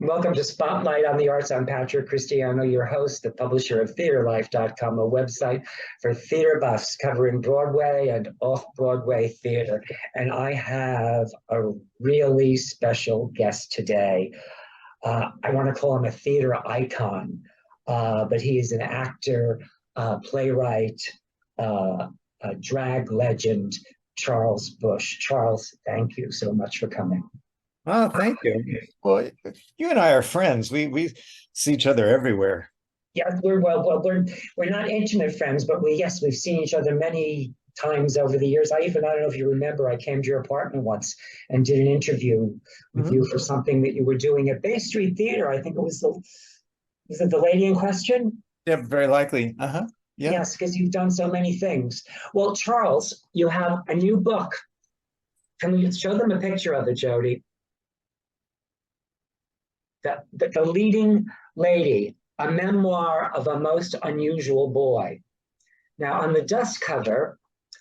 Welcome to Spotlight on the Arts. I'm Patrick Cristiano, your host, the publisher of TheaterLife.com, a website for theater buffs covering Broadway and off-Broadway theater. And I have a really special guest today. I want to call him a theater icon, but he is an actor, playwright, a drag legend, Charles Busch. Charles, thank you so much for coming. Oh, thank you. Well, you and I are friends. We see each other everywhere. Yeah, we're not intimate friends, but we've seen each other many times over the years. I don't know if you remember, I came to your apartment once and did an interview with you for something that you were doing at Bay Street Theater. I think it was the lady in question? Yeah, very likely. Uh-huh. Yeah. Yes, because you've done so many things. Well, Charles, you have a new book. Can we show them a picture of it, Jody? The Leading Lady, a memoir of a most unusual boy. Now, on the dust cover,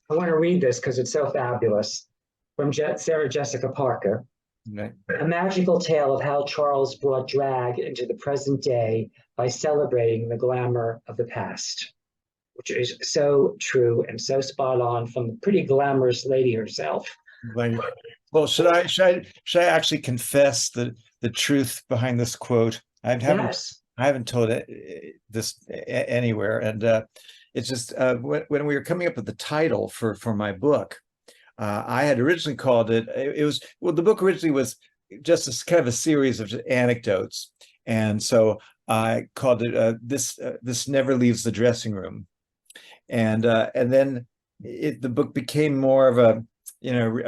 I want to read this because it's so fabulous, from Sarah Jessica Parker. Right. A magical tale of how Charles brought drag into the present day by celebrating the glamour of the past, which is so true and so spot on from the pretty glamorous lady herself. Well, should I actually confess the truth behind this quote? I haven't told this anywhere, and it's just when we were coming up with the title for my book, I had originally called it. The book originally was just a kind of a series of anecdotes, and so I called it "This Never Leaves the Dressing Room," and then the book became more of a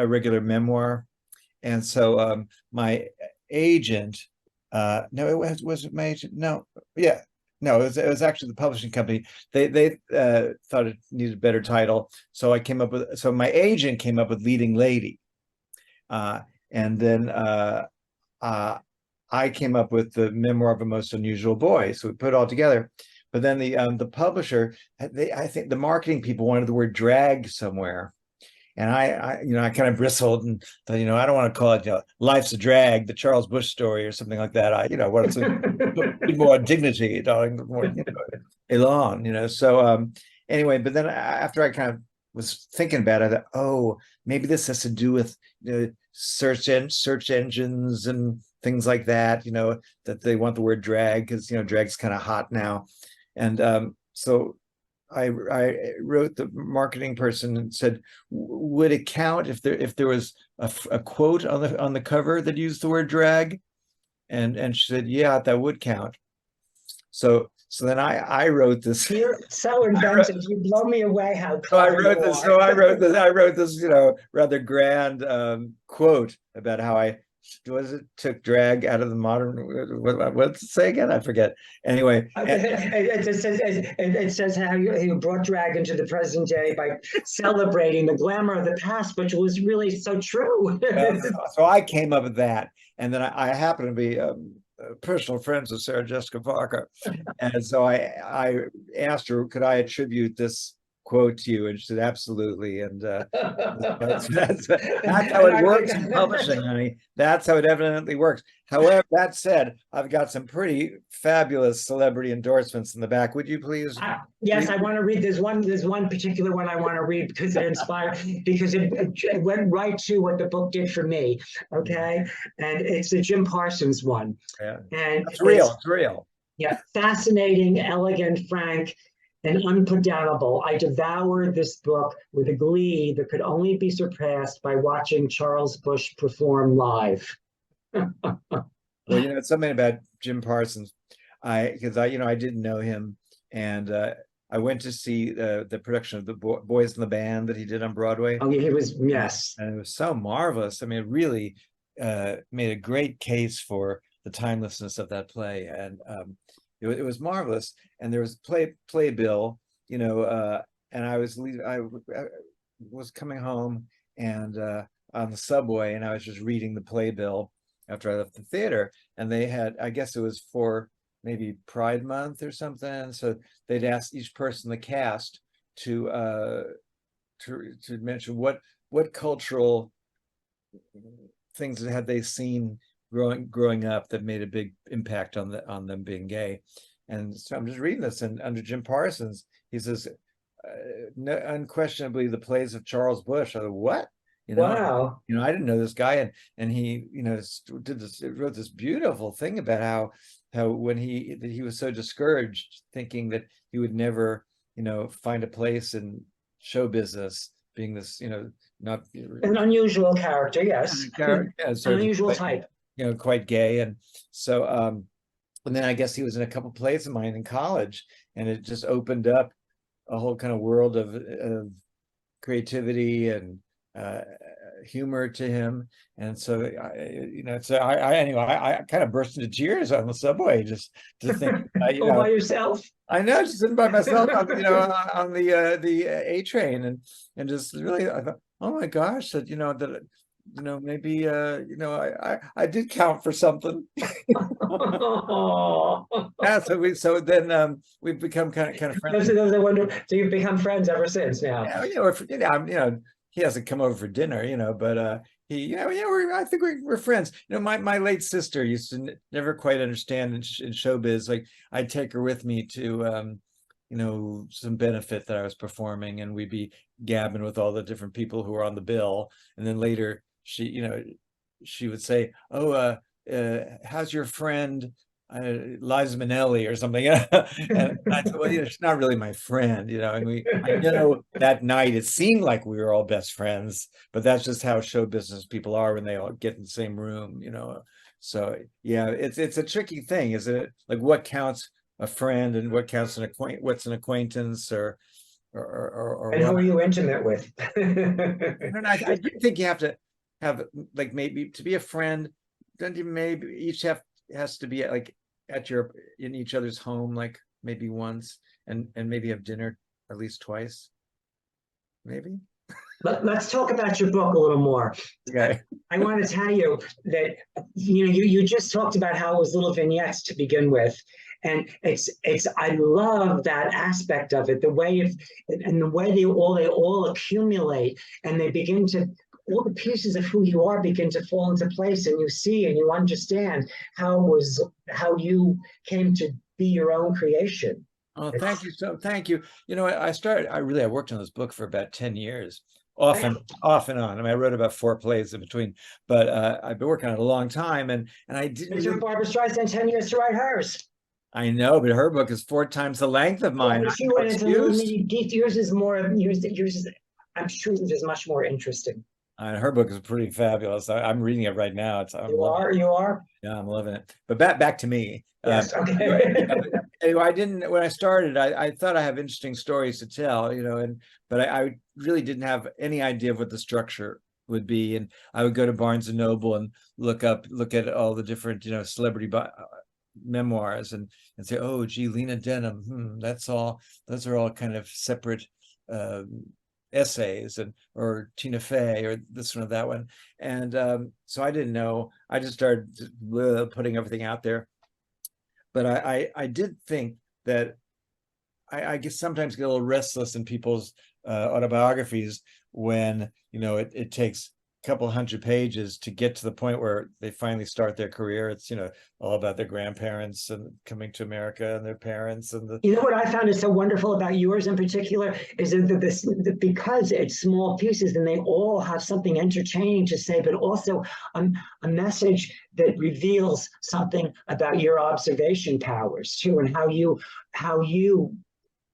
regular memoir. And so my agent, no, it was my agent. No, yeah, no, it was actually the publishing company. They thought it needed a better title, so my agent came up with Leading Lady, and then I came up with the memoir of a most unusual boy. So we put it all together. But then the publisher, I think the marketing people wanted the word drag somewhere. And I kind of bristled and thought, I don't want to call it, Life's a Drag, the Charles Busch story or something like that. I want more dignity, more, elan, So anyway, but then after I kind of was thinking about it, I thought, oh, maybe this has to do with search engines and things like that, that they want the word drag because, drag's kind of hot now. And so I wrote the marketing person and said, would it count if there was a quote on the cover that used the word drag? And she said, yeah, that would count. So then I wrote this. You're so inventive. You blow me away. How clever you are. So I wrote this, rather grand quote about how I took drag out of the modern. What's it say again? I forget. Anyway, it says how you brought drag into the present day by celebrating the glamour of the past, which was really so true. So I came up with that, and then I happen to be personal friends with Sarah Jessica Parker, and so I asked her, could I attribute this quote to you, and she said absolutely. And that's how it works in publishing, honey. That's how it evidently works. However, that said, I've got some pretty fabulous celebrity endorsements in the back. Would you please? Yes, I want to read. There's one particular one I want to read because it inspired, because it went right to what the book did for me. Okay, and it's the Jim Parsons one. Yeah, and it's real. It's real. Yeah, fascinating, elegant, frank, and unputdownable. I devoured this book with a glee that could only be surpassed by watching Charles Busch perform live. Well, it's something about Jim Parsons. I didn't know him, and I went to see the production of the Boys in the Band that he did on Broadway. Oh, he was, yes, and it was so marvelous. I mean, it really made a great case for the timelessness of that play, and it was marvelous. And there was playbill, and I was coming home and on the subway, and I was just reading the playbill after I left the theater, and they had, I guess it was for maybe Pride Month or something, so they'd asked each person in the cast to mention what cultural things had they seen growing up that made a big impact on them being gay. And so I'm just reading this, and under Jim Parsons, he says, no, unquestionably the plays of Charles Busch. I thought, what? Wow. I didn't know this guy, and he, wrote this beautiful thing about how when he was so discouraged, thinking that he would never, find a place in show business, being this, not An unusual character, yes. An unusual type. Quite gay. And so, and then I guess he was in a couple plays of mine in college, and it just opened up a whole kind of world of creativity and humor to him. And so anyway, I kind of burst into tears on the subway just to think, all by yourself. I know, just sitting by myself on, on the A train, and just really, I thought, oh my gosh, that maybe I did count for something. Yeah, so then we've become kind of friends. That's a wonder. So you've become friends ever since now. Yeah, he hasn't come over for dinner, but he, I think we're friends. My late sister used to never quite understand in showbiz. Like, I'd take her with me to some benefit that I was performing, and we'd be gabbing with all the different people who were on the bill. And then later she would say, oh, how's your friend Liza Minnelli or something? And I thought, well, she's not really my friend, and I know that night it seemed like we were all best friends, but that's just how show business people are when they all get in the same room, so yeah, it's a tricky thing, isn't it? Like, what counts a friend and what counts what's an acquaintance, or and who are you intimate with? I do think you have to have, like, maybe to be a friend, don't you maybe each has to be like in each other's home, like maybe once, and maybe have dinner at least twice, maybe. Let's talk about your book a little more. Okay. I want to tell you that you just talked about how it was little vignettes to begin with, and I love that aspect of it, the way they all accumulate, and they begin to, all the pieces of who you are begin to fall into place, and you see and you understand how you came to be your own creation. Oh, thank you. Thank you. I worked on this book for about 10 years, off and on. I mean, I wrote about 4 plays in between, but I've been working on it a long time, and I didn't. It took Barbra Streisand 10 years to write hers. I know, but her book is 4 times the length of mine. But she went into deep. Yours is more. Yours is. I'm sure yours is much more interesting. Her book is pretty fabulous. I'm reading it right now. You are. Yeah, I'm loving it. But back to me. Yes. Okay. Anyway, when I started, I thought I have interesting stories to tell, but I really didn't have any idea of what the structure would be. And I would go to Barnes and Noble and look at all the different, celebrity memoirs, and say, oh, gee, Lena Dunham, those are all kind of separate essays, or Tina Fey, or this one or that one. And so I didn't know. I just started putting everything out there. But I did think that I guess sometimes get a little restless in people's autobiographies when it takes a couple 100 pages to get to the point where they finally start their career. It's all about their grandparents and coming to America and their parents, and what I found is so wonderful about yours in particular is that because it's small pieces and they all have something entertaining to say, but also a message that reveals something about your observation powers too, and how you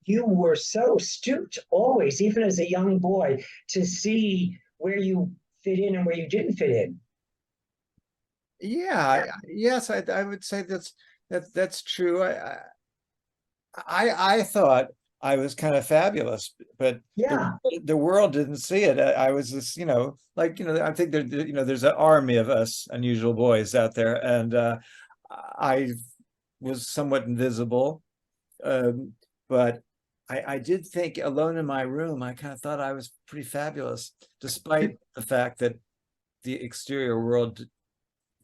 were so astute always, even as a young boy, to see where you fit in and where you didn't fit in. Yeah, yes, I would say that's true. I thought I was kind of fabulous, but yeah, the world didn't see it. I was this, I think there's an army of us unusual boys out there, and I was somewhat invisible, but I did think, alone in my room, I kind of thought I was pretty fabulous, despite the fact that the exterior world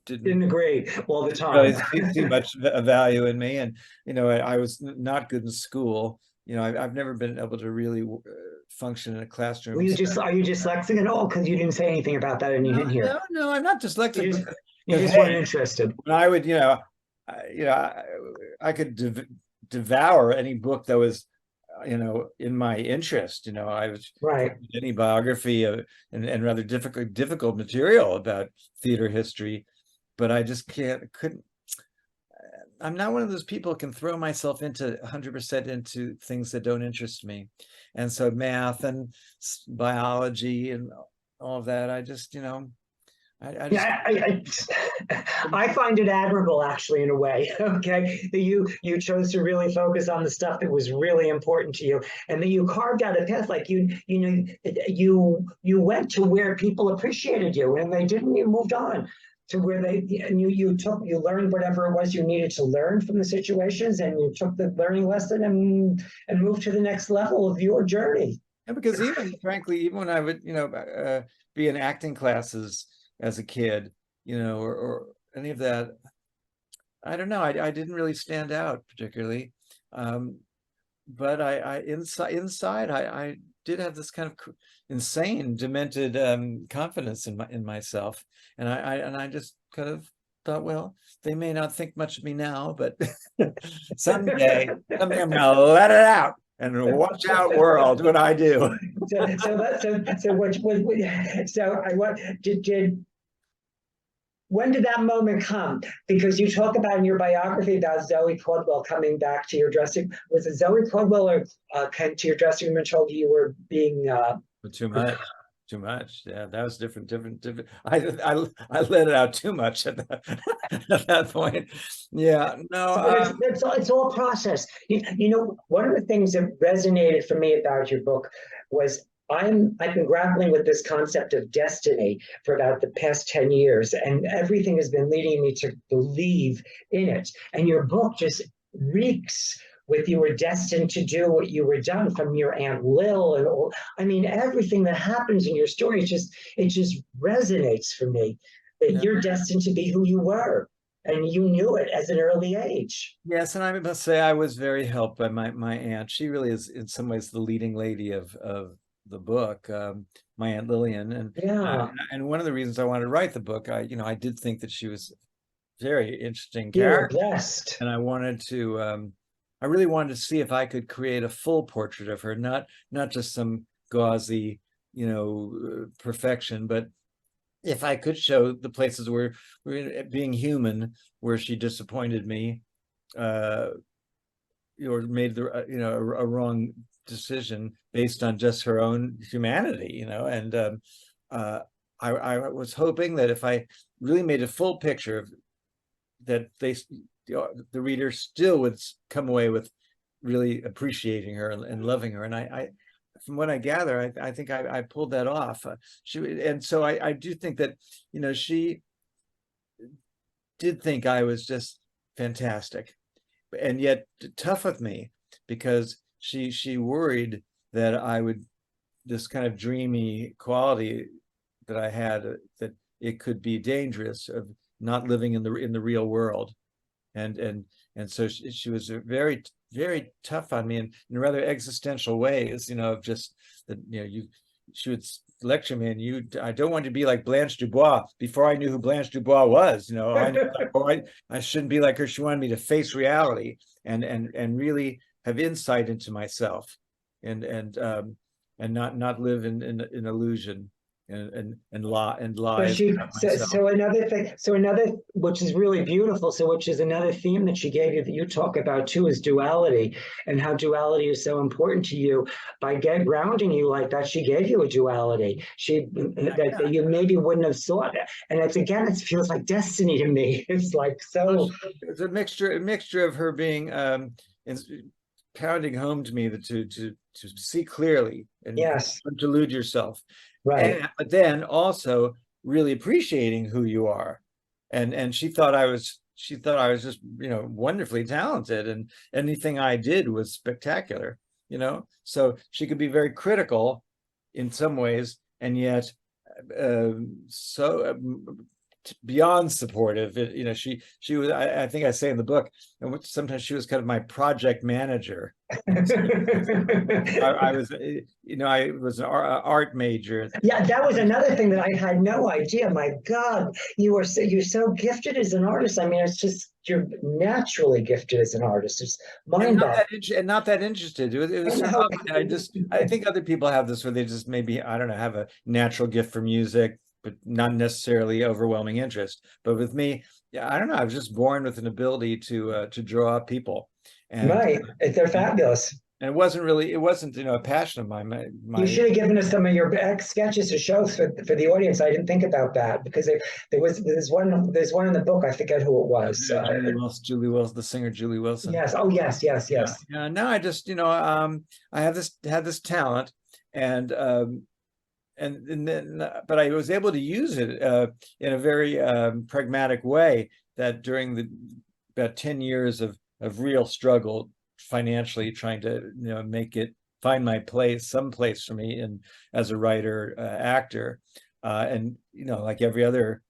didn't agree all the time. Really see much value in me, and I was not good in school. I've never been able to really function in a classroom. Are you dyslexic at all? Because you didn't say anything about that in here. No, I'm not dyslexic. You just weren't interested. When I would, I could devour any book that was, in my interest. I was Right. any biography of and rather difficult material about theater history, but I just couldn't. I'm not one of those people who can throw myself into 100% into things that don't interest me, and so math and biology and all of that, I just, I just. Yeah, I find it admirable, actually, in a way. Okay, that you chose to really focus on the stuff that was really important to you, and that you carved out a path. Like you went to where people appreciated you, and they didn't. You moved on to where you learned whatever it was you needed to learn from the situations, and you took the learning lesson and moved to the next level of your journey. And because frankly, even when I would, be in acting classes as a kid, or any of that, I don't know. I didn't really stand out particularly, but I inside I did have this kind of insane, demented confidence in myself, and I just kind of thought, well, they may not think much of me now, but someday I'm gonna let it out. And watch out, world, what I do. When did that moment come? Because you talk about in your biography about Zoe Caldwell coming back to your dressing. Was it Zoe Caldwell or came to your dressing room and told you were being too much? Yeah, that was different. I let it out too much at that point. Yeah, no. It's all process. One of the things that resonated for me about your book was I've been grappling with this concept of destiny for about the past 10 years, and everything has been leading me to believe in it. And your book just reeks with you were destined to do what you were done from your Aunt Lil, and all. I mean, everything that happens in your story, it just resonates for me that you're destined to be who you were, and you knew it as an early age. Yes, and I must say I was very helped by my aunt. She really is in some ways the leading lady of the book, my Aunt Lillian, and one of the reasons I wanted to write the book, I did think that she was a very interesting character, you were blessed, and I wanted to. I really wanted to see if I could create a full portrait of her, not just some gauzy, perfection, but if I could show the places where being human, where she disappointed me, or made a wrong decision based on just her own humanity, and I was hoping that if I really made a full picture of that, the reader still would come away with really appreciating her and loving her. And I from what I gather, I think I pulled that off. So I do think that, she did think I was just fantastic, and yet tough with me, because she worried that I would, this kind of dreamy quality that I had, that it could be dangerous of not living in the real world. And so she was very, very tough on me in rather existential ways, of just that, she would lecture me, and I don't want to be like Blanche Dubois. Before I knew who Blanche Dubois was, I shouldn't be like her. She wanted me to face reality and really have insight into myself, and not live in illusion and lies. So another, which is really beautiful, which is another theme that she gave you that you talk about too, is duality, and how duality is so important to you. By grounding you like that, she gave you a duality. That you maybe wouldn't have thought. And it feels like destiny to me. It's like so. It's a mixture of her being pounding home to me to see clearly and yes, don't delude yourself. Right. But then also really appreciating who you are. And she thought I was just, wonderfully talented, and anything I did was spectacular, so she could be very critical in some ways, and yet beyond supportive. She was. I think I say in the book, and sometimes she was kind of my project manager. I was, I was an art major. Yeah, that was another thing that I had no idea. My God, you're so gifted as an artist. I mean, it's just you're naturally gifted as an artist. It's mind-boggling. And not that interested. It was sort of, I think other people have this where they just maybe, I don't know, have a natural gift for music, but not necessarily overwhelming interest. But with me, yeah, I don't know. I was just born with an ability to draw people, and Right, they're fabulous. and it wasn't a passion of mine. You should have given us some of your sketches to show for the audience. I didn't think about that because there's one in the book. I forget who it was. Julie Wilson, the singer Julie Wilson. Yes. Oh, yes. No, I just I had this talent, and then but I was able to use it in a very pragmatic way. That during about 10 years of real struggle financially, trying to find my place, some place for me in as a writer, actor, and like every other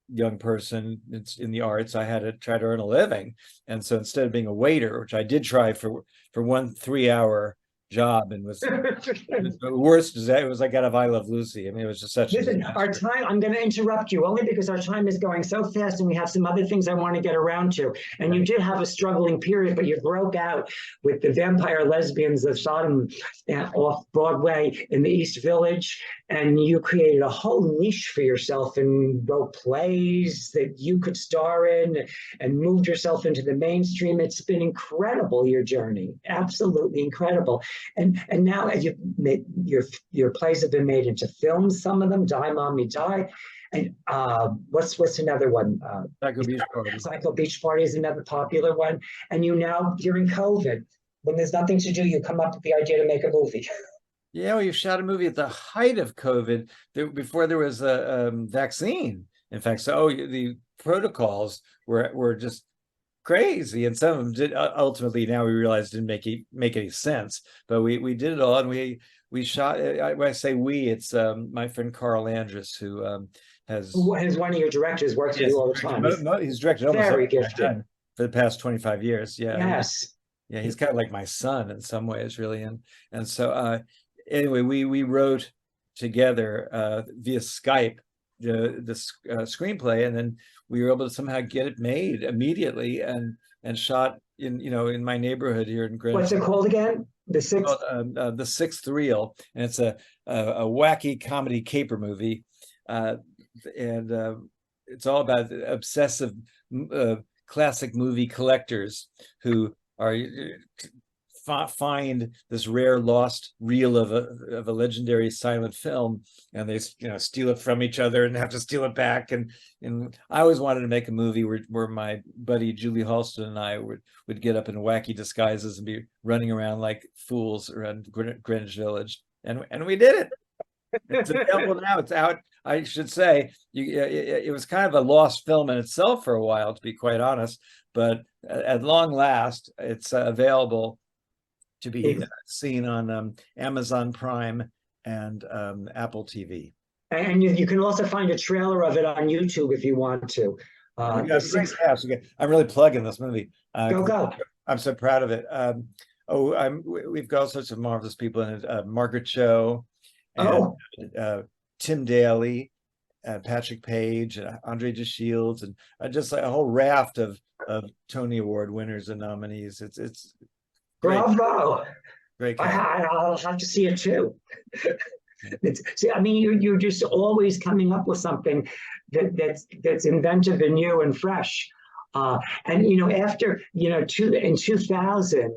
young person it's in the arts, I had to try to earn a living. And so instead of being a waiter, which I did try for 1 3-hour job, and was the worst, is that it was like out of I Love Lucy. I mean, it was just such. Listen, our time, I'm going to interrupt you only because our time is going so fast and we have some other things I want to get around to. And you did have a struggling period, but you broke out with the Vampire Lesbians of Sodom off Broadway in the East Village. And you created a whole niche for yourself and wrote plays that you could star in and moved yourself into the mainstream. It's been incredible, your journey, absolutely incredible. And now as you've made your plays have been made into films, some of them, Die Mommy Die. And what's another one? Psycho Beach Party. Psycho Beach Party is another popular one. And you now, during COVID, when there's nothing to do, you come up with the idea to make a movie. Yeah, well, you shot a movie at the height of COVID, before there was a vaccine. In fact, so the protocols were just crazy, and some of them did ultimately. Now we realize didn't make any sense, but we did it all, and we shot. When I say we, it's my friend Carl Andrus, who has one of your directors, works with you all the time. He's directed almost very gifted for the past 25 years. Yeah. Yes. Yeah, he's kind of like my son in some ways, really, and so anyway, we wrote together via Skype the screenplay, and then we were able to somehow get it made immediately and shot in my neighborhood here in Greenwich. What's it called again? The Sixth Reel, and it's a wacky comedy caper movie, and it's all about obsessive classic movie collectors who are find this rare lost reel of a legendary silent film, and they steal it from each other and have to steal it back. And I always wanted to make a movie where my buddy Julie Halston and I would get up in wacky disguises and be running around like fools around Greenwich Village, and we did it. It's available now. It's out. I should say it was kind of a lost film in itself for a while, to be quite honest, but at long last it's available to be seen on Amazon Prime and Apple TV. And you can also find a trailer of it on YouTube if you want to. I'm really plugging this movie. Go. I'm so proud of it. We've got all sorts of marvelous people in it. Margaret Cho, and Tim Daly, Patrick Page, Andre DeShields, and just like a whole raft of Tony Award winners and nominees. It's bravo. Great. I'll have to see it too. I mean, you're just always coming up with something that's inventive and new and fresh. And after in 2000,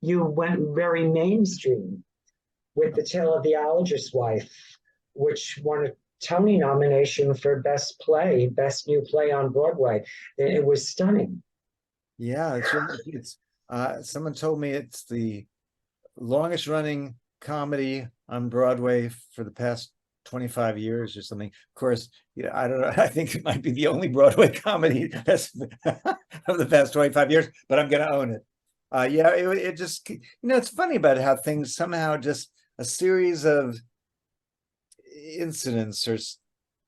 you went very mainstream with The Tale of the Allergist's Wife, which won a Tony nomination for Best New Play on Broadway. It was stunning. Yeah, it's someone told me it's the longest running comedy on Broadway for the past 25 years or something. Of course, I don't know. I think it might be the only Broadway comedy of the past 25 years, but I'm going to own it. It just, it's funny about how things somehow just a series of incidents or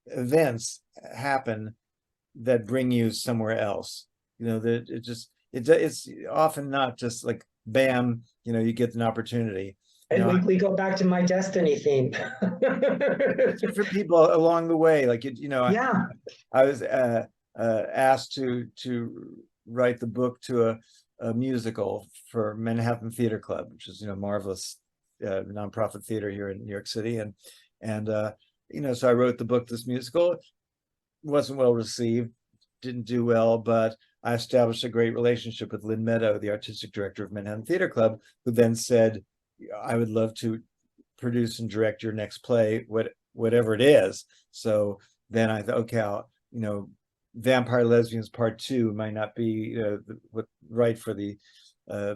events happen that bring you somewhere else. That it's often not just like bam, you get an opportunity. And we go back to my destiny theme. Different people along the way, like Yeah. I was asked to write the book to a musical for Manhattan Theater Club, which is marvelous nonprofit theater here in New York City, and so I wrote the book. This musical wasn't well received, didn't do well, but I established a great relationship with Lynn Meadow, the artistic director of Manhattan Theater Club, who then said, I would love to produce and direct your next play, whatever it is. So then I thought, okay, Vampire Lesbians Part 2 might not be right for the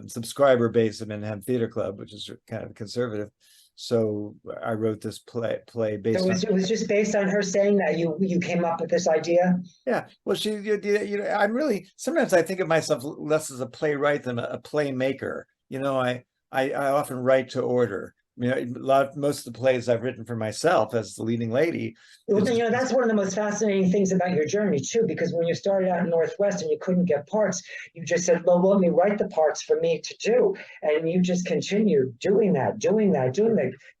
subscriber base of Manhattan Theater Club, which is kind of conservative. So I wrote this play based So it was just based on her saying that you came up with this idea? Yeah. Well, I'm really, sometimes I think of myself less as a playwright than a playmaker. I often write to order. Most of the plays I've written for myself as the leading lady. Well, that's one of the most fascinating things about your journey too, because when you started out in Northwest and you couldn't get parts, you just said, well, let me write the parts for me to do. And you just continued doing that,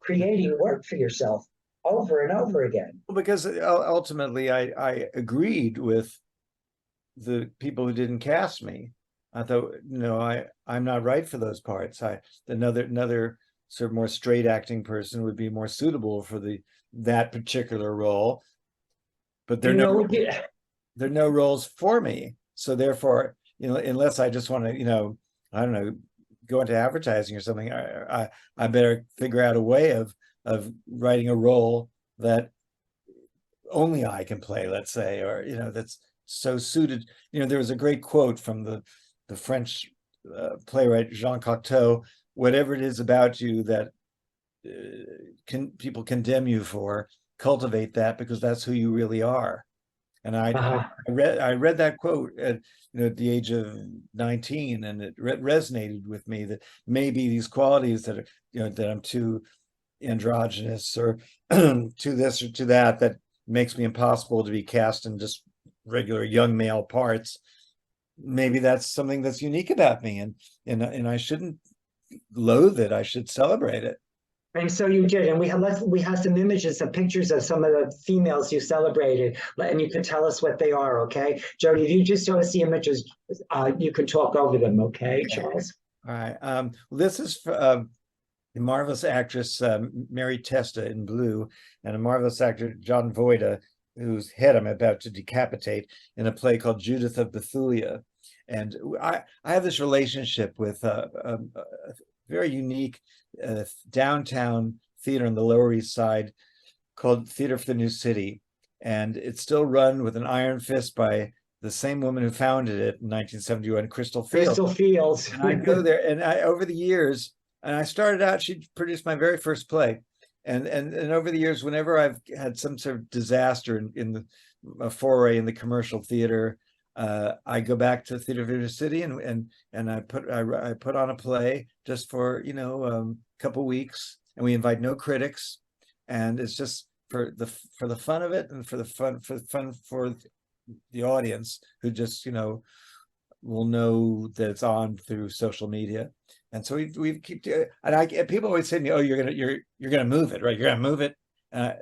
creating work for yourself over and over again. Because ultimately I agreed with the people who didn't cast me. I thought, I'm not right for those parts. Another sort of more straight acting person would be more suitable for that particular role, but there are no roles for me. So therefore, unless I just want to, I don't know, go into advertising or something, I better figure out a way of writing a role that only I can play, let's say, or that's so suited. There was a great quote from the French playwright Jean Cocteau: whatever it is about you that people condemn you for, cultivate that, because that's who you really are. And I read that quote at the age of 19, and it resonated with me that maybe these qualities that are that I'm too androgynous or to this or to that makes me impossible to be cast in just regular young male parts. Maybe that's something that's unique about me, and I shouldn't loathe it. I should celebrate it. And so you did, and we have some images, some pictures of some of the females you celebrated, and you can tell us what they are, okay? Jody, if you just show us the images, you can talk over them, okay, Charles? All right. This is the marvelous actress Mary Testa in blue, and a marvelous actor John Voida, whose head I'm about to decapitate, in a play called Judith of Bethulia. And I have this relationship with a very unique downtown theater on the Lower East Side called Theater for the New City. And it's still run with an iron fist by the same woman who founded it in 1971, Crystal Fields. Crystal Fields. And I go there, and over the years, and I started out, she produced my very first play. And over the years, whenever I've had some sort of disaster in a foray in the commercial theater, I go back to Theater of the City and I put on a play just for a couple weeks, and we invite no critics, and it's just for the fun of it, and for the fun for the audience, who just will know that it's on through social media. And so we keep, and people always say to me, oh, you're gonna move it, right? You're gonna move it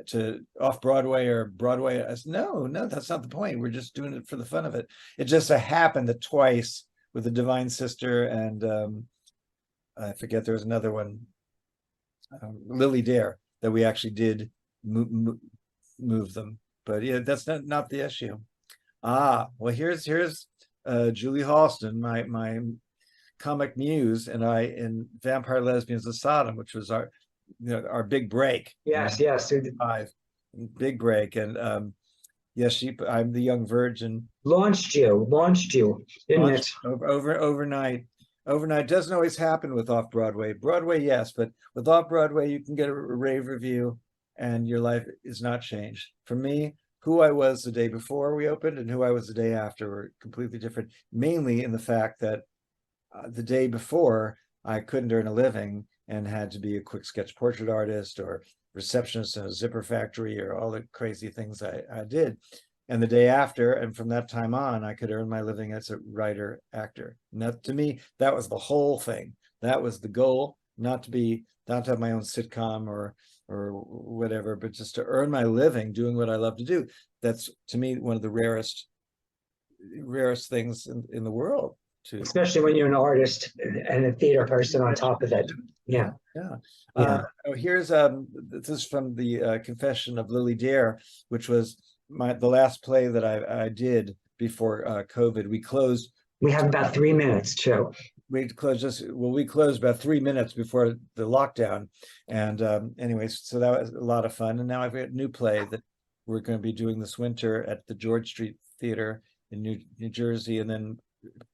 to off Broadway or Broadway. I said, no, that's not the point. We're just doing it for the fun of it. It just so happened that twice with the Divine Sister and I forget, there was another one, Lily Dare, that we actually did move them. But yeah, that's not the issue. Well, here's Julie Halston, my comic muse, and I in Vampire Lesbians of Sodom, which was our big break. Yes. Big break. And yes, I'm the young virgin. Launched you, didn't it? Overnight. Overnight doesn't always happen with off Broadway. Broadway, yes, but with off Broadway, you can get a rave review, and your life is not changed. For me, who I was the day before we opened and who I was the day after were completely different. Mainly in the fact that the day before, I couldn't earn a living and had to be a quick sketch portrait artist or receptionist in a zipper factory or all the crazy things I did. and the day after, and from that time on, I could earn my living as a writer, actor. And that, to me, that was the whole thing. That was the goal, not to have my own sitcom or whatever, but just to earn my living doing what I love to do. That's, to me, one of the rarest things in the world. Especially when you're an artist and a theater person on top of it. Yeah. Here's this is from the Confession of Lily Dare, which was the last play that I did before COVID. We have about 3 minutes too. We closed about 3 minutes before the lockdown, and anyways, so that was a lot of fun. And now I've got a new play that we're going to be doing this winter at the George Street Theater in New Jersey, and then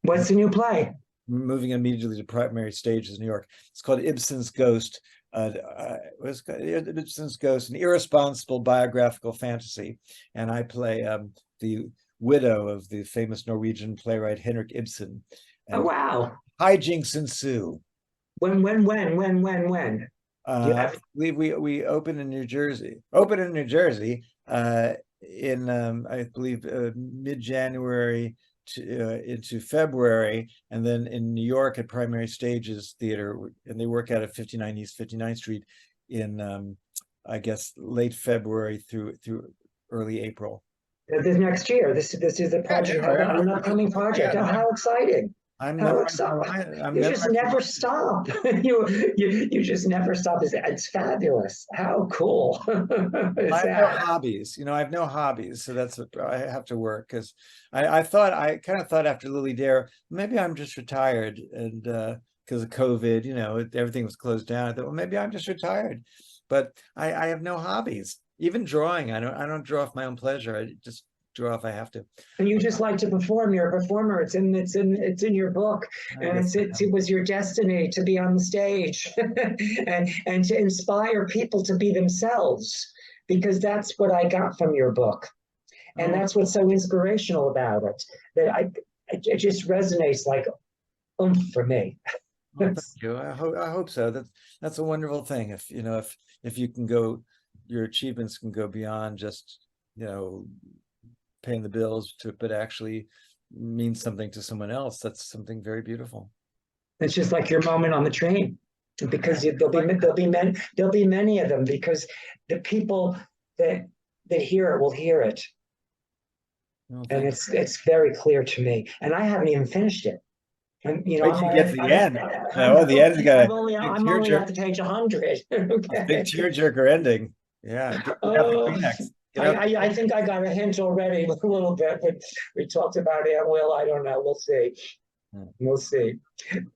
what's the new play? Moving immediately to primary stages, New York. It's called Ibsen's Ghost. Ibsen's Ghost, an irresponsible biographical fantasy, and I play the widow of the famous Norwegian playwright Henrik Ibsen. And wow! Hijinks ensue. When? I believe we open in New Jersey. In I believe mid-January into February, and then in New York at Primary Stages Theater, and they work out at 59 East 59th Street in I guess late February through early April. This next year. This is a project, an upcoming project. Oh, how exciting! You just never stop. You just never stop. It's fabulous. How cool! I have no hobbies. I have no hobbies, so that's what I have to work. Because I kind of thought after Lily Dare, maybe I'm just retired, and because of COVID, everything was closed down. I thought, well, maybe I'm just retired, but I have no hobbies. Even drawing, I don't draw off my own pleasure. I just draw if I have to. And you just like to perform. You're a performer. It's in your book, and it was your destiny to be on the stage and to inspire people to be themselves, because that's what I got from your book, and that's what's so inspirational about it. That it just resonates like for me. Well, thank you. I hope so. That's a wonderful thing. If you can go, your achievements can go beyond just paying the bills but actually mean something to someone else. That's something very beautiful. It's just like your moment on the train, because there'll be many of them, because the people that hear it will hear it. Well, and it's very clear to me, and I haven't even finished it. And wait till you get to the end. The end's got I'm only at the page 100. Okay. Big tearjerker ending. Yeah. I think I got a hint already a little bit, but we talked about it. Well, I don't know. We'll see. We'll see.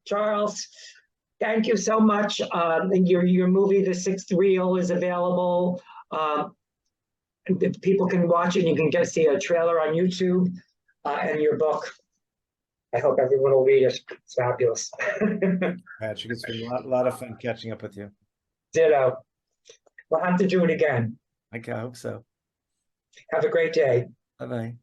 Charles, thank you so much. Your movie, The Sixth Reel, is available. People can watch it. You can see a trailer on YouTube, and your book. I hope everyone will read it. It's fabulous. Patrick, it's been a lot of fun catching up with you. Ditto. We'll have to do it again. I hope so. Have a great day. Bye-bye.